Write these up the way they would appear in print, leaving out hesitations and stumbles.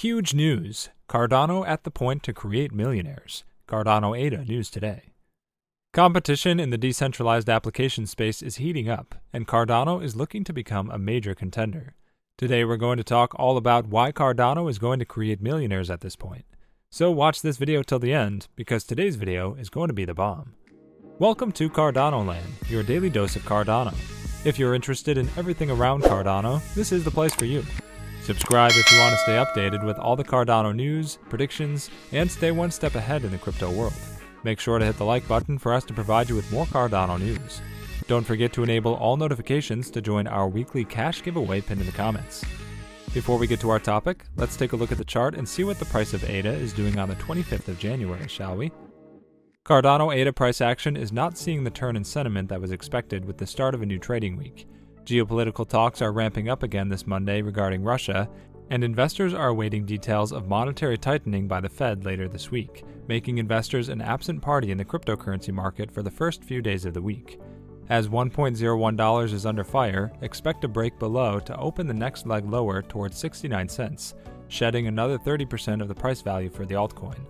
Huge news! Cardano at the point to create millionaires. Cardano ADA news today. Competition in the decentralized application space is heating up, and Cardano is looking to become a major contender. Today we're going to talk all about why Cardano is going to create millionaires at this point. So watch this video till the end, because today's video is going to be the bomb. Welcome to Cardano Land, your daily dose of Cardano. If you're interested in everything around Cardano, this is the place for you. Subscribe if you want to stay updated with all the Cardano news, predictions, and stay one step ahead in the crypto world. Make sure to hit the like button for us to provide you with more Cardano news. Don't forget to enable all notifications to join our weekly cash giveaway pinned in the comments. Before we get to our topic, let's take a look at the chart and see what the price of ADA is doing on the 25th of January, shall we? Cardano ADA price action is not seeing the turn in sentiment that was expected with the start of a new trading week. Geopolitical talks are ramping up again this Monday regarding Russia, and investors are awaiting details of monetary tightening by the Fed later this week, making investors an absent party in the cryptocurrency market for the first few days of the week. As $1.01 is under fire, expect a break below to open the next leg lower towards 69 cents, shedding another 30% of the price value for the altcoin.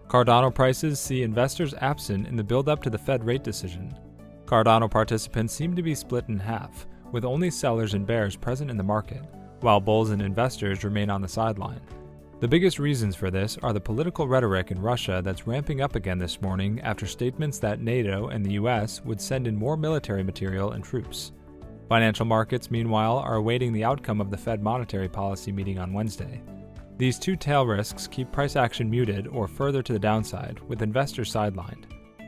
Cardano prices see investors absent in the build-up to the Fed rate decision. Cardano participants seem to be split in half, with only sellers and bears present in the market, while bulls and investors remain on the sideline. The biggest reasons for this are the political rhetoric in Russia that's ramping up again this morning after statements that NATO and the US would send in more military material and troops. Financial markets, meanwhile, are awaiting the outcome of the Fed monetary policy meeting on Wednesday. These two tail risks keep price action muted or further to the downside, with investors sidelined.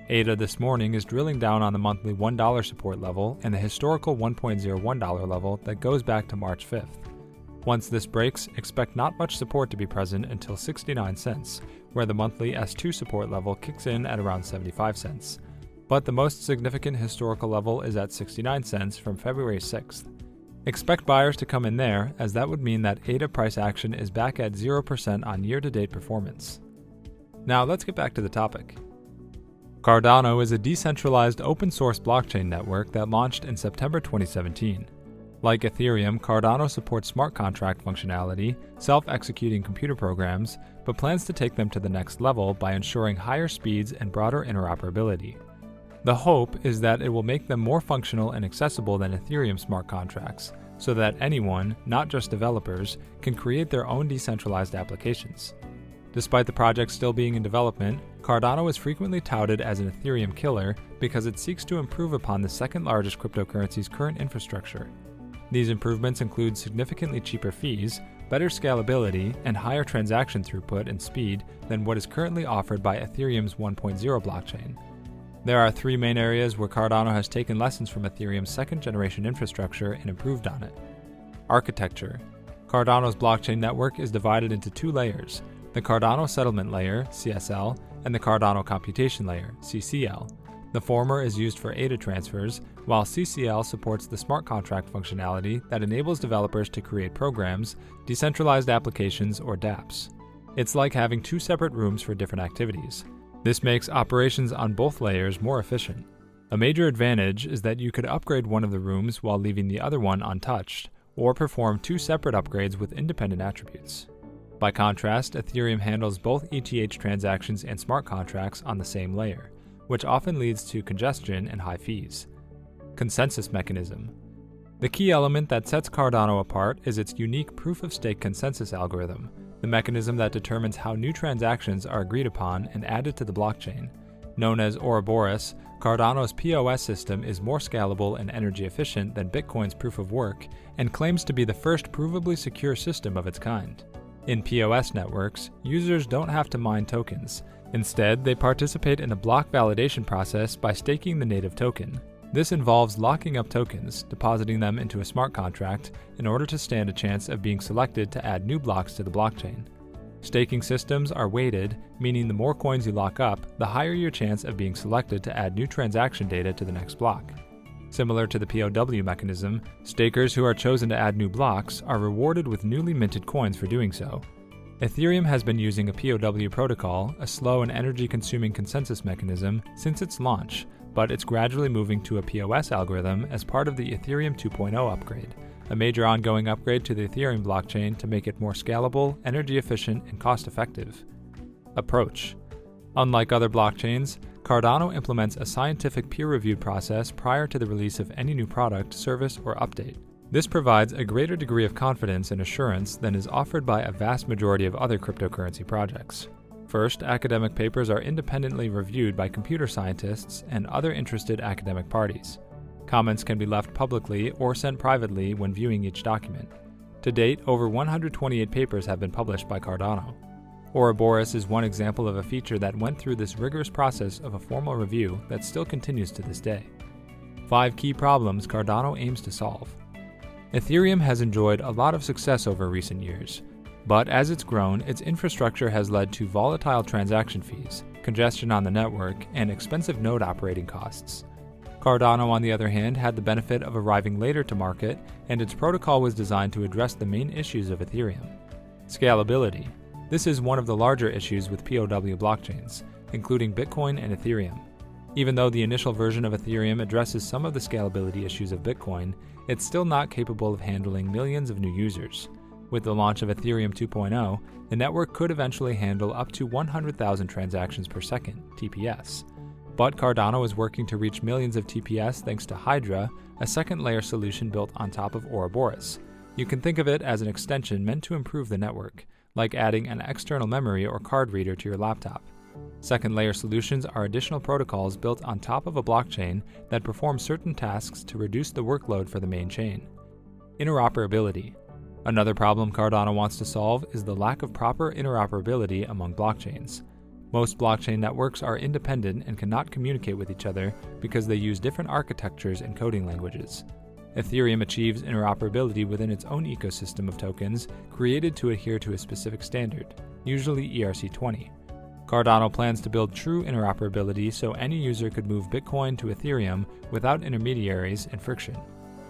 ADA this morning is drilling down on the monthly $1 support level and the historical $1.01 level that goes back to March 5th. Once this breaks, expect not much support to be present until 69 cents, where the monthly S2 support level kicks in at around 75 cents. But the most significant historical level is at 69 cents from February 6th. Expect buyers to come in there, as that would mean that ADA price action is back at 0% on year-to-date performance. Now let's get back to the topic. Cardano is a decentralized open-source blockchain network that launched in September 2017. Like Ethereum, Cardano supports smart contract functionality, self-executing computer programs, but plans to take them to the next level by ensuring higher speeds and broader interoperability. The hope is that it will make them more functional and accessible than Ethereum smart contracts, so that anyone, not just developers, can create their own decentralized applications. Despite the project still being in development, Cardano is frequently touted as an Ethereum killer because it seeks to improve upon the second largest cryptocurrency's current infrastructure. These improvements include significantly cheaper fees, better scalability, and higher transaction throughput and speed than what is currently offered by Ethereum's 1.0 blockchain. There are three main areas where Cardano has taken lessons from Ethereum's second-generation infrastructure and improved on it. Architecture. Cardano's blockchain network is divided into two layers: the Cardano Settlement Layer, CSL, and the Cardano Computation Layer, CCL. The former is used for ADA transfers, while CCL supports the smart contract functionality that enables developers to create programs, decentralized applications, or dApps. It's like having two separate rooms for different activities. This makes operations on both layers more efficient. A major advantage is that you could upgrade one of the rooms while leaving the other one untouched, or perform two separate upgrades with independent attributes. By contrast, Ethereum handles both ETH transactions and smart contracts on the same layer, which often leads to congestion and high fees. Consensus mechanism. The key element that sets Cardano apart is its unique proof-of-stake consensus algorithm, the mechanism that determines how new transactions are agreed upon and added to the blockchain. Known as Ouroboros, Cardano's POS system is more scalable and energy efficient than Bitcoin's proof-of-work and claims to be the first provably secure system of its kind. In POS networks, users don't have to mine tokens. Instead, they participate in the block validation process by staking the native token. This involves locking up tokens, depositing them into a smart contract in order to stand a chance of being selected to add new blocks to the blockchain. Staking systems are weighted, meaning the more coins you lock up, the higher your chance of being selected to add new transaction data to the next block. Similar to the POW mechanism, stakers who are chosen to add new blocks are rewarded with newly minted coins for doing so. Ethereum has been using a POW protocol, a slow and energy-consuming consensus mechanism, since its launch, but it's gradually moving to a POS algorithm as part of the Ethereum 2.0 upgrade. a major ongoing upgrade to the Ethereum blockchain to make it more scalable, energy efficient, and cost-effective. Approach. Unlike other blockchains, Cardano implements a scientific peer-reviewed process prior to the release of any new product, service, or update. This provides a greater degree of confidence and assurance than is offered by a vast majority of other cryptocurrency projects. First, academic papers are independently reviewed by computer scientists and other interested academic parties. Comments can be left publicly or sent privately when viewing each document. To date, over 128 papers have been published by Cardano. Ouroboros is one example of a feature that went through this rigorous process of a formal review that still continues to this day. 5 key problems Cardano aims to solve. Ethereum has enjoyed a lot of success over recent years, but as it's grown, its infrastructure has led to volatile transaction fees, congestion on the network, and expensive node operating costs. Cardano, on the other hand, had the benefit of arriving later to market, and its protocol was designed to address the main issues of Ethereum. Scalability. This is one of the larger issues with POW blockchains, including Bitcoin and Ethereum. Even though the initial version of Ethereum addresses some of the scalability issues of Bitcoin, it's still not capable of handling millions of new users. With the launch of Ethereum 2.0, the network could eventually handle up to 100,000 transactions per second, TPS. But Cardano is working to reach millions of TPS thanks to Hydra, a second-layer solution built on top of Ouroboros. You can think of it as an extension meant to improve the network, like adding an external memory or card reader to your laptop. Second-layer solutions are additional protocols built on top of a blockchain that perform certain tasks to reduce the workload for the main chain. Interoperability. Another problem Cardano wants to solve is the lack of proper interoperability among blockchains. Most blockchain networks are independent and cannot communicate with each other because they use different architectures and coding languages. Ethereum achieves interoperability within its own ecosystem of tokens created to adhere to a specific standard, usually ERC20. Cardano plans to build true interoperability so any user could move Bitcoin to Ethereum without intermediaries and friction.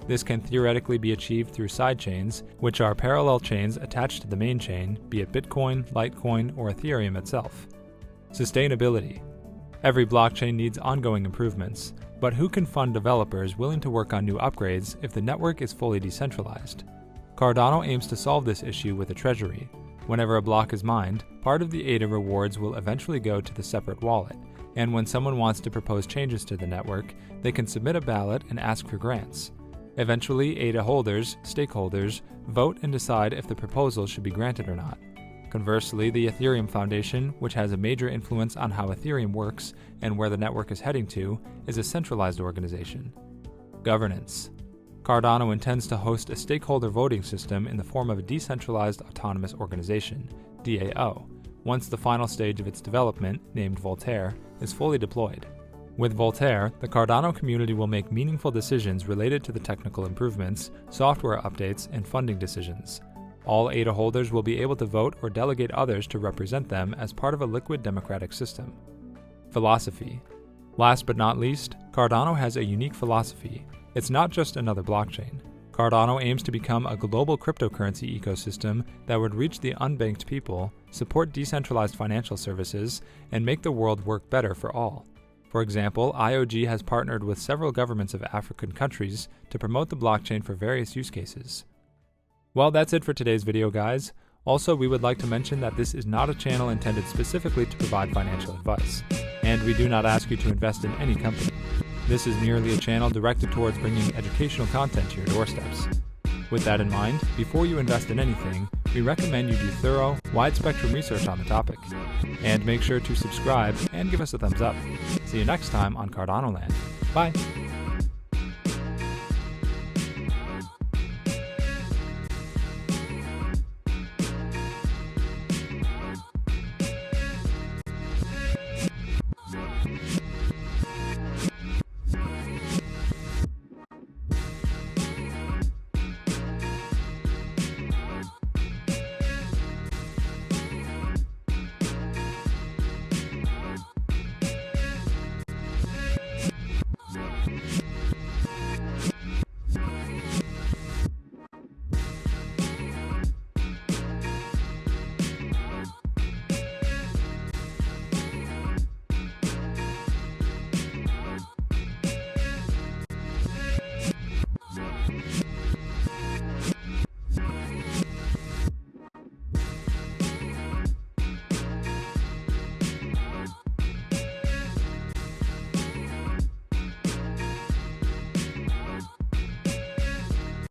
This can theoretically be achieved through sidechains, which are parallel chains attached to the main chain, be it Bitcoin, Litecoin, or Ethereum itself. Sustainability. Every blockchain needs ongoing improvements, but who can fund developers willing to work on new upgrades if the network is fully decentralized? Cardano aims to solve this issue with a treasury. Whenever a block is mined, part of the ADA rewards will eventually go to the separate wallet, and when someone wants to propose changes to the network, they can submit a ballot and ask for grants. Eventually, ADA holders, stakeholders, vote and decide if the proposal should be granted or not. Conversely, the Ethereum Foundation, which has a major influence on how Ethereum works and where the network is heading to, is a centralized organization. Governance. Cardano intends to host a stakeholder voting system in the form of a decentralized autonomous organization, DAO, once the final stage of its development, named Voltaire, is fully deployed. With Voltaire, the Cardano community will make meaningful decisions related to the technical improvements, software updates, and funding decisions. All ADA holders will be able to vote or delegate others to represent them as part of a liquid democratic system. Philosophy. Last but not least, Cardano has a unique philosophy. It's not just another blockchain. Cardano aims to become a global cryptocurrency ecosystem that would reach the unbanked people, support decentralized financial services, and make the world work better for all. For example, IOG has partnered with several governments of African countries to promote the blockchain for various use cases. Well, that's it for today's video, guys. Also, we would like to mention that this is not a channel intended specifically to provide financial advice, and we do not ask you to invest in any company. This is merely a channel directed towards bringing educational content to your doorsteps. With that in mind, before you invest in anything, we recommend you do thorough, wide-spectrum research on the topic. And make sure to subscribe and give us a thumbs up. See you next time on Cardano Land. Bye!